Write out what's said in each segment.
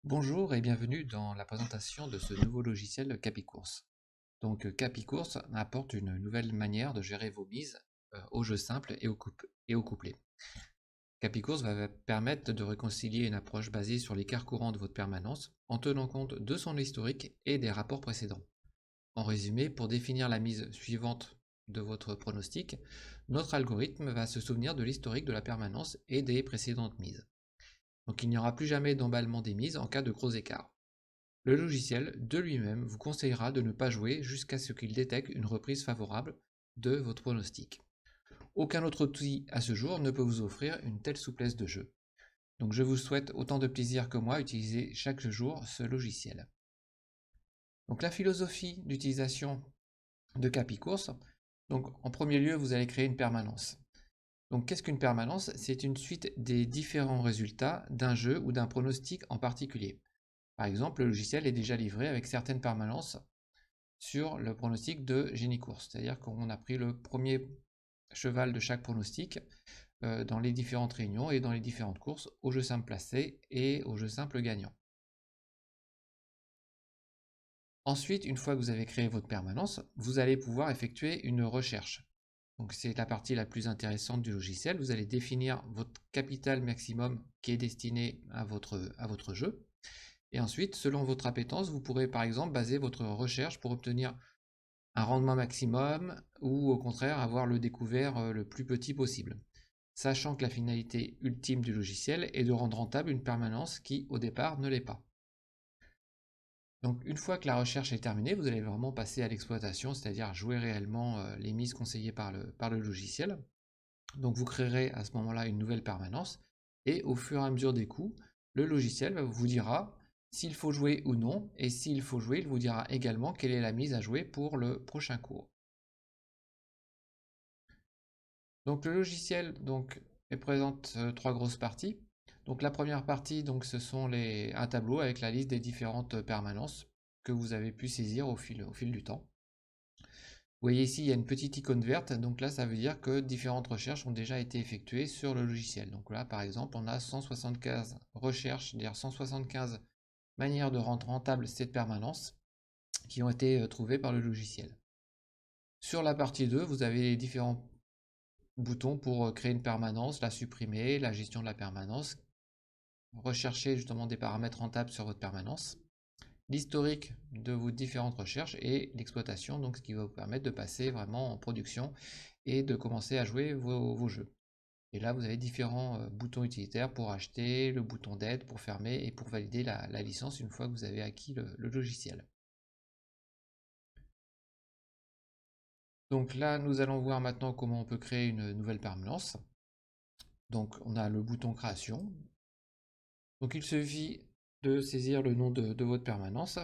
Bonjour et bienvenue dans la présentation de ce nouveau logiciel Capicourse. Donc Capicourse apporte une nouvelle manière de gérer vos mises au jeu simple et au couplet. Capicourse va permettre de réconcilier une approche basée sur l'écart courant de votre permanence en tenant compte de son historique et des rapports précédents. En résumé, pour définir la mise suivante de votre pronostic, notre algorithme va se souvenir de l'historique de la permanence et des précédentes mises. Donc il n'y aura plus jamais d'emballement des mises en cas de gros écarts. Le logiciel, de lui-même, vous conseillera de ne pas jouer jusqu'à ce qu'il détecte une reprise favorable de votre pronostic. Aucun autre outil à ce jour ne peut vous offrir une telle souplesse de jeu. Donc je vous souhaite autant de plaisir que moi à utiliser chaque jour ce logiciel. Donc la philosophie d'utilisation de Capicourse, donc en premier lieu vous allez créer une permanence. Donc qu'est-ce qu'une permanence? C'est une suite des différents résultats d'un jeu ou d'un pronostic en particulier. Par exemple, le logiciel est déjà livré avec certaines permanences sur le pronostic de Génie-Course. C'est-à-dire qu'on a pris le premier cheval de chaque pronostic dans les différentes réunions et dans les différentes courses, au jeu simple placé et au jeu simple gagnant. Ensuite, une fois que vous avez créé votre permanence, vous allez pouvoir effectuer une recherche. Donc c'est la partie la plus intéressante du logiciel. Vous allez définir votre capital maximum qui est destiné à votre jeu. Et ensuite, selon votre appétence, vous pourrez par exemple baser votre recherche pour obtenir un rendement maximum ou au contraire avoir le découvert le plus petit possible. Sachant que la finalité ultime du logiciel est de rendre rentable une permanence qui au départ ne l'est pas. Donc une fois que la recherche est terminée, vous allez vraiment passer à l'exploitation, c'est-à-dire jouer réellement les mises conseillées par le logiciel. Donc vous créerez à ce moment-là une nouvelle permanence et au fur et à mesure des coups, le logiciel vous dira s'il faut jouer ou non, et s'il faut jouer, il vous dira également quelle est la mise à jouer pour le prochain cours. Donc le logiciel présente trois grosses parties. Donc la première partie, ce sont un tableau avec la liste des différentes permanences que vous avez pu saisir au fil du temps. Vous voyez ici, il y a une petite icône verte, donc là ça veut dire que différentes recherches ont déjà été effectuées sur le logiciel. Donc là par exemple, on a 175 recherches, c'est-à-dire 175 manières de rendre rentable cette permanence qui ont été trouvées par le logiciel. Sur la partie 2, vous avez les différents boutons pour créer une permanence, la supprimer, la gestion de la permanence, rechercher justement des paramètres rentables sur votre permanence, l'historique de vos différentes recherches et l'exploitation, donc ce qui va vous permettre de passer vraiment en production et de commencer à jouer vos jeux. Et là, vous avez différents boutons utilitaires pour acheter, le bouton d'aide pour fermer et pour valider la licence une fois que vous avez acquis le logiciel. Donc là, nous allons voir maintenant comment on peut créer une nouvelle permanence. Donc on a le bouton création. Donc il suffit de saisir le nom de votre permanence.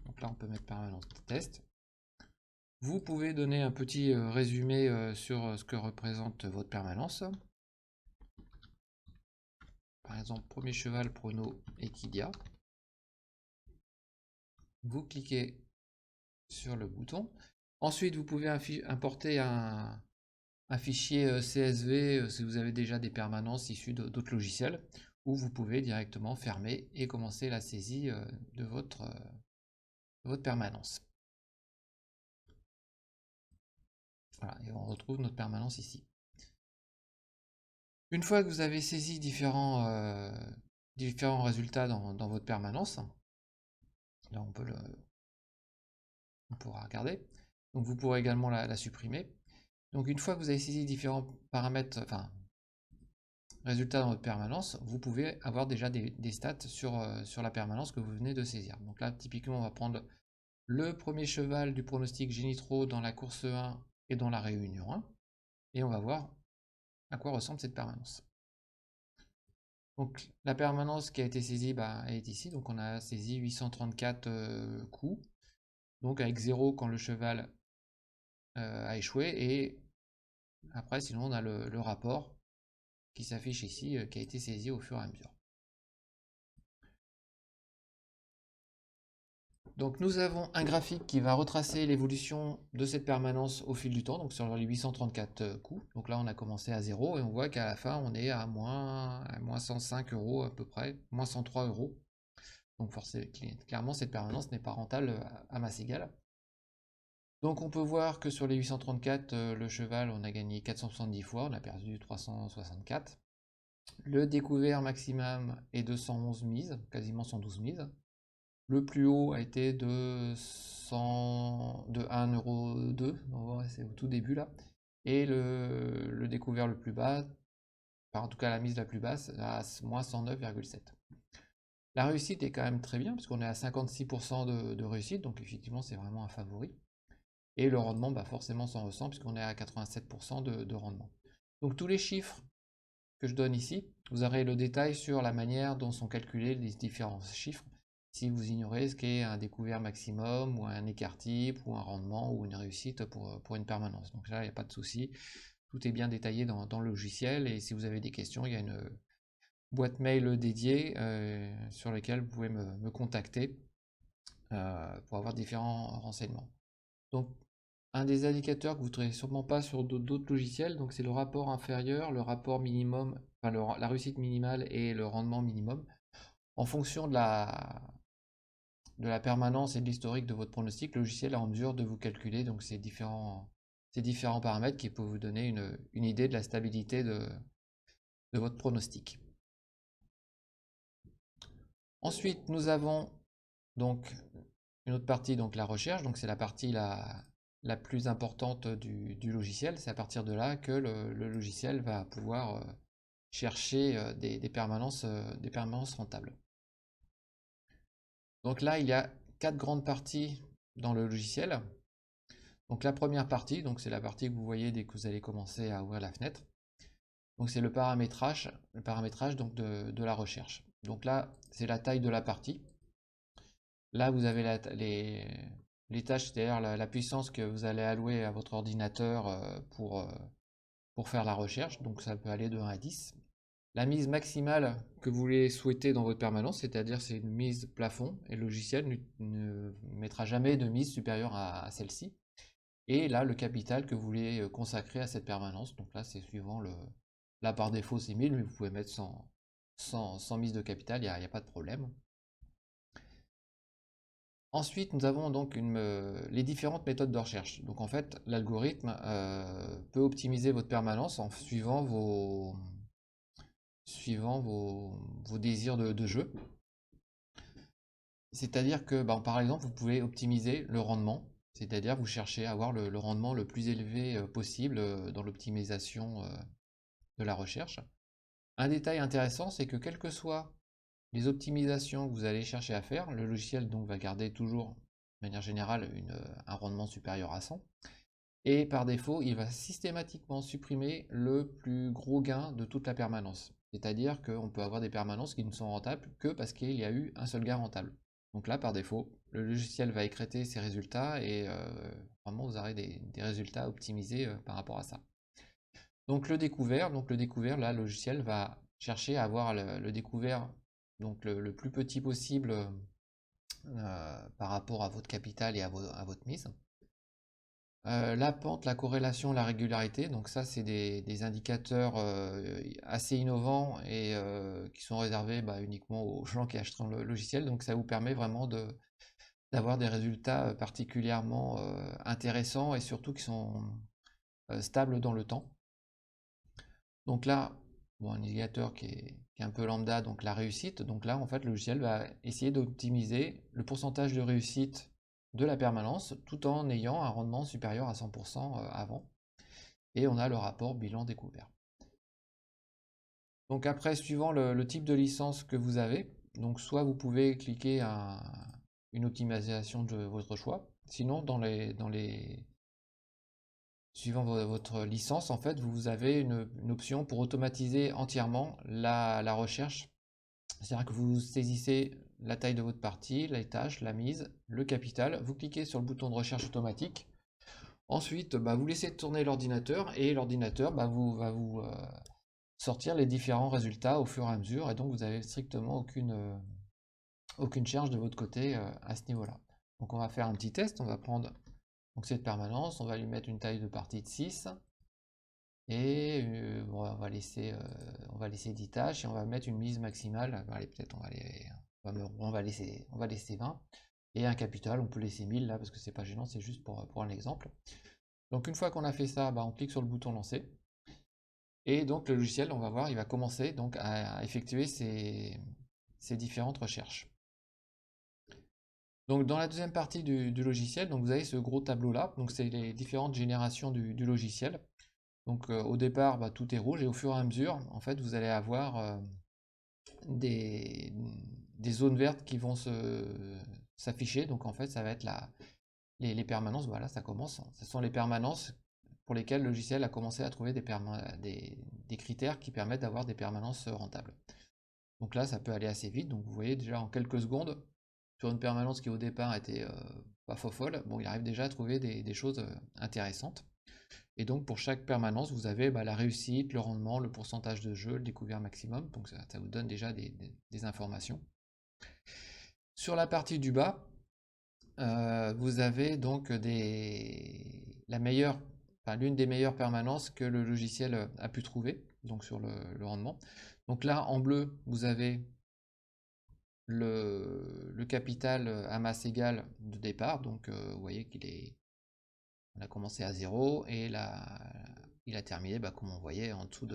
Donc là, on peut mettre permanence test. Vous pouvez donner un petit résumé sur ce que représente votre permanence. Par exemple, premier cheval, prono, Equidia. Vous cliquez sur le bouton. Ensuite, vous pouvez importer un fichier CSV si vous avez déjà des permanences issues d'autres logiciels, ou vous pouvez directement fermer et commencer la saisie de votre permanence. Voilà, et on retrouve notre permanence ici. Une fois que vous avez saisi différents résultats dans votre permanence, là on pourra regarder. Donc vous pourrez également la supprimer. Donc une fois que vous avez saisi différents paramètres, enfin résultats dans votre permanence, vous pouvez avoir déjà des stats sur la permanence que vous venez de saisir. Donc là typiquement on va prendre le premier cheval du pronostic Génitro dans la course 1 et dans la réunion 1, et on va voir à quoi ressemble cette permanence. Donc la permanence qui a été saisie, elle est ici, donc on a saisi 834 coups, donc avec 0 quand le cheval a échoué, et après sinon on a le rapport qui s'affiche ici, qui a été saisi au fur et à mesure. Donc nous avons un graphique qui va retracer l'évolution de cette permanence au fil du temps, donc sur les 834 coups. Donc là on a commencé à 0 et on voit qu'à la fin on est à moins 105 euros à peu près, moins 103 euros. Donc forcément, clairement cette permanence n'est pas rentable à masse égale. Donc on peut voir que sur les 834, le cheval on a gagné 470 fois, on a perdu 364. Le découvert maximum est de 111 mises, quasiment 112 mises. Le plus haut a été de 1,02€, c'est au tout début là. Et le découvert le plus bas, en tout cas la mise la plus basse, à moins 109,7. La réussite est quand même très bien, parce qu'on est à 56% de réussite, donc effectivement c'est vraiment un favori. Et le rendement, bah forcément s'en ressent, puisqu'on est à 87% de rendement. Donc tous les chiffres que je donne ici, vous aurez le détail sur la manière dont sont calculés les différents chiffres, si vous ignorez ce qu'est un découvert maximum, ou un écart type, ou un rendement, ou une réussite pour une permanence. Donc là, il n'y a pas de souci, tout est bien détaillé dans le logiciel, et si vous avez des questions, il y a une boîte mail dédiée sur laquelle vous pouvez me contacter pour avoir différents renseignements. Donc, un des indicateurs que vous ne trouverez sûrement pas sur d'autres logiciels, donc c'est le rapport inférieur, le rapport minimum, enfin la réussite minimale et le rendement minimum. En fonction de la permanence et de l'historique de votre pronostic, le logiciel est en mesure de vous calculer donc ces différents paramètres qui peuvent vous donner une idée de la stabilité de votre pronostic. Ensuite, nous avons donc une autre partie, donc la recherche, donc c'est la partie la plus importante du logiciel. C'est à partir de là que le logiciel va pouvoir chercher des permanences rentables. Donc là, il y a 4 grandes parties dans le logiciel. Donc la première partie, donc c'est la partie que vous voyez dès que vous allez commencer à ouvrir la fenêtre. Donc c'est le paramétrage donc de la recherche. Donc là, c'est la taille de la partie. Là, vous avez les tâches, c'est-à-dire la puissance que vous allez allouer à votre ordinateur pour faire la recherche. Donc ça peut aller de 1 à 10. La mise maximale que vous voulez souhaiter dans votre permanence, c'est-à-dire c'est une mise plafond, et le logiciel ne mettra jamais de mise supérieure à celle-ci. Et là, le capital que vous voulez consacrer à cette permanence. Donc là, c'est suivant là par défaut c'est 1000, mais vous pouvez mettre sans mise de capital, il n'y a pas de problème. Ensuite, nous avons donc les différentes méthodes de recherche. Donc en fait, l'algorithme peut optimiser votre permanence en suivant vos désirs de jeu. C'est-à-dire que, par exemple, vous pouvez optimiser le rendement, c'est-à-dire vous cherchez à avoir le rendement le plus élevé possible dans l'optimisation de la recherche. Un détail intéressant, c'est que quelles que soient les optimisations que vous allez chercher à faire, le logiciel donc va garder toujours, de manière générale, un rendement supérieur à 100. Et par défaut, il va systématiquement supprimer le plus gros gain de toute la permanence. C'est-à-dire qu'on peut avoir des permanences qui ne sont rentables que parce qu'il y a eu un seul gain rentable. Donc là, par défaut, le logiciel va écréter ces résultats et vraiment vous aurez des résultats optimisés par rapport à ça. Donc le découvert, là, le logiciel va chercher à avoir le découvert donc le plus petit possible par rapport à votre capital et à votre mise. La pente, la corrélation, la régularité, donc ça c'est des indicateurs assez innovants et qui sont réservés uniquement aux gens qui achèteront le logiciel, donc ça vous permet vraiment d'avoir des résultats particulièrement intéressants et surtout qui sont stables dans le temps. Donc là, un indicateur qui est un peu lambda, donc la réussite, donc là en fait le logiciel va essayer d'optimiser le pourcentage de réussite de la permanence tout en ayant un rendement supérieur à 100% avant. Et on a le rapport bilan découvert. Donc après, suivant le type de licence que vous avez, donc soit vous pouvez cliquer une optimisation de votre choix, sinon suivant votre licence, en fait, vous avez une option pour automatiser entièrement la recherche. C'est-à-dire que vous saisissez la taille de votre partie, les tâches, la mise, le capital, vous cliquez sur le bouton de recherche automatique. Ensuite, vous laissez tourner l'ordinateur et l'ordinateur va vous sortir les différents résultats au fur et à mesure, et donc vous n'avez strictement aucune charge de votre côté à ce niveau-là. Donc on va faire un petit test, on va prendre donc cette permanence, on va lui mettre une taille de partie de 6, et bon, on va laisser 10 tâches, et on va mettre une mise maximale, allez, peut-être on va laisser 20, et un capital, on peut laisser 1000 là, parce que c'est pas gênant, c'est juste pour un exemple. Donc une fois qu'on a fait ça, on clique sur le bouton lancer, et donc le logiciel, on va voir, il va commencer donc à effectuer ces différentes recherches. Donc dans la deuxième partie du logiciel, donc vous avez ce gros tableau là, donc c'est les différentes générations du logiciel. Donc au départ, tout est rouge, et au fur et à mesure, en fait, vous allez avoir des, zones vertes qui vont s'afficher. Donc en fait, ça va être les permanences. Voilà, ça commence. Ce sont les permanences pour lesquelles le logiciel a commencé à trouver des critères qui permettent d'avoir des permanences rentables. Donc là, ça peut aller assez vite. Donc vous voyez déjà en quelques secondes, sur une permanence qui au départ était pas folle, bon, il arrive déjà à trouver des choses intéressantes. Et donc pour chaque permanence, vous avez la réussite, le rendement, le pourcentage de jeu, le découvert maximum. Donc ça vous donne déjà des informations. Sur la partie du bas, vous avez donc l'une des meilleures permanences que le logiciel a pu trouver, donc sur le rendement. Donc là, en bleu, vous avez le capital à masse égale de départ. Donc vous voyez on a commencé à 0, et là, il a terminé, comme on voyait, en dessous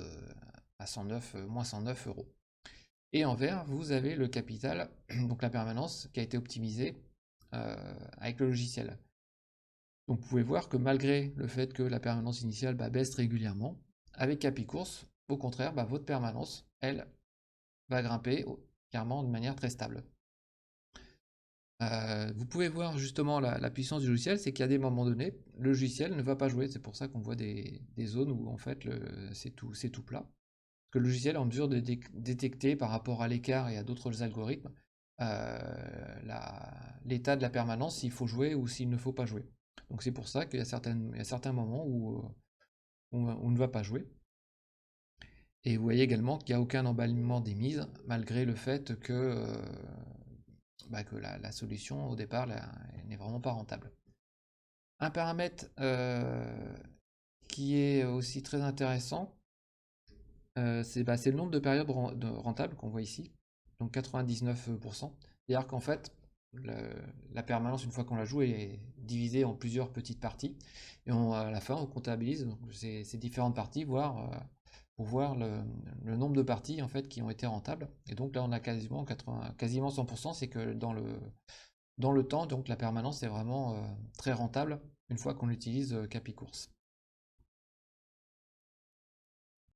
à 109, moins 109 euros. Et en vert, vous avez le capital, donc la permanence, qui a été optimisée avec le logiciel. Donc vous pouvez voir que malgré le fait que la permanence initiale baisse régulièrement, avec Capicourse, au contraire, votre permanence, elle, va grimper clairement de manière très stable. Vous pouvez voir justement la puissance du logiciel, c'est qu'à des moments donnés, le logiciel ne va pas jouer. C'est pour ça qu'on voit des zones où en fait c'est tout plat. Parce que le logiciel est en mesure de détecter par rapport à l'écart et à d'autres algorithmes l'état de la permanence, s'il faut jouer ou s'il ne faut pas jouer. Donc c'est pour ça qu'il y a certains moments où on ne va pas jouer. Et vous voyez également qu'il n'y a aucun emballement des mises, malgré le fait que la solution au départ n'est vraiment pas rentable. Un paramètre qui est aussi très intéressant, c'est le nombre de périodes rentables qu'on voit ici, donc 99%. C'est-à-dire qu'en fait, la permanence, une fois qu'on la joue, est divisée en plusieurs petites parties, et à la fin, on comptabilise ces différentes parties, pour voir le nombre de parties en fait qui ont été rentables. Et donc là, on a quasiment 100%, c'est que dans le temps, donc la permanence est vraiment très rentable une fois qu'on utilise Capicourse.